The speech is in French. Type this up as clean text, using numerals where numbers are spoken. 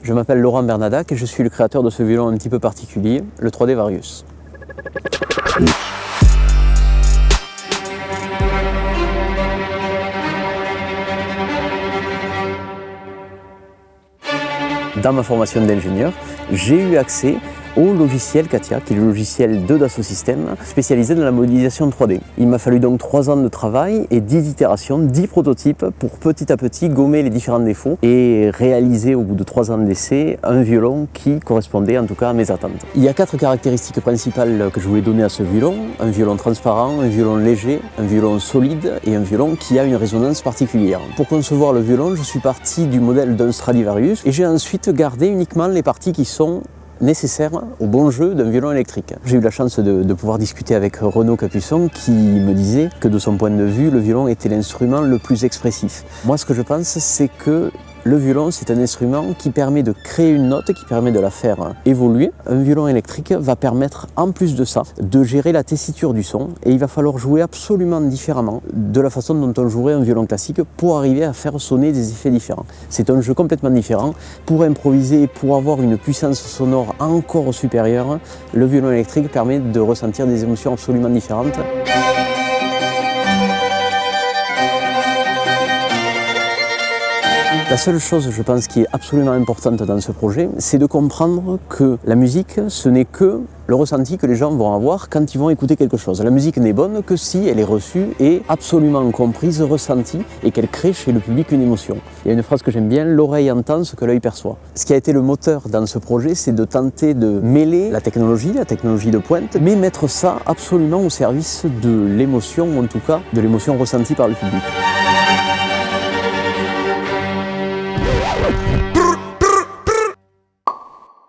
Je m'appelle Laurent Bernadac et je suis le créateur de ce violon un petit peu particulier, le 3D Varius. Dans ma formation d'ingénieur, j'ai eu accès au logiciel CATIA, qui est le logiciel de Dassault Systèmes, spécialisé dans la modélisation 3D. Il m'a fallu donc 3 ans de travail et 10 itérations, 10 prototypes pour petit à petit gommer les différents défauts et réaliser au bout de 3 ans d'essai un violon qui correspondait en tout cas à mes attentes. Il y a 4 caractéristiques principales que je voulais donner à ce violon: un violon transparent, un violon léger, un violon solide et un violon qui a une résonance particulière. Pour concevoir le violon, je suis parti du modèle d'un Stradivarius et j'ai ensuite gardé uniquement les parties qui sont nécessaire au bon jeu d'un violon électrique. J'ai eu la chance de pouvoir discuter avec Renaud Capuçon qui me disait que de son point de vue, le violon était l'instrument le plus expressif. Moi, ce que je pense, c'est que le violon, c'est un instrument qui permet de créer une note, qui permet de la faire évoluer. Un violon électrique va permettre, en plus de ça, de gérer la tessiture du son et il va falloir jouer absolument différemment de la façon dont on jouerait un violon classique pour arriver à faire sonner des effets différents. C'est un jeu complètement différent. Pour improviser et pour avoir une puissance sonore encore supérieure, le violon électrique permet de ressentir des émotions absolument différentes. La seule chose, je pense, qui est absolument importante dans ce projet, c'est de comprendre que la musique, ce n'est que le ressenti que les gens vont avoir quand ils vont écouter quelque chose. La musique n'est bonne que si elle est reçue et absolument comprise, ressentie et qu'elle crée chez le public une émotion. Il y a une phrase que j'aime bien: l'oreille entend ce que l'œil perçoit. Ce qui a été le moteur dans ce projet, c'est de tenter de mêler la technologie de pointe, mais mettre ça absolument au service de l'émotion, ou en tout cas de l'émotion ressentie par le public.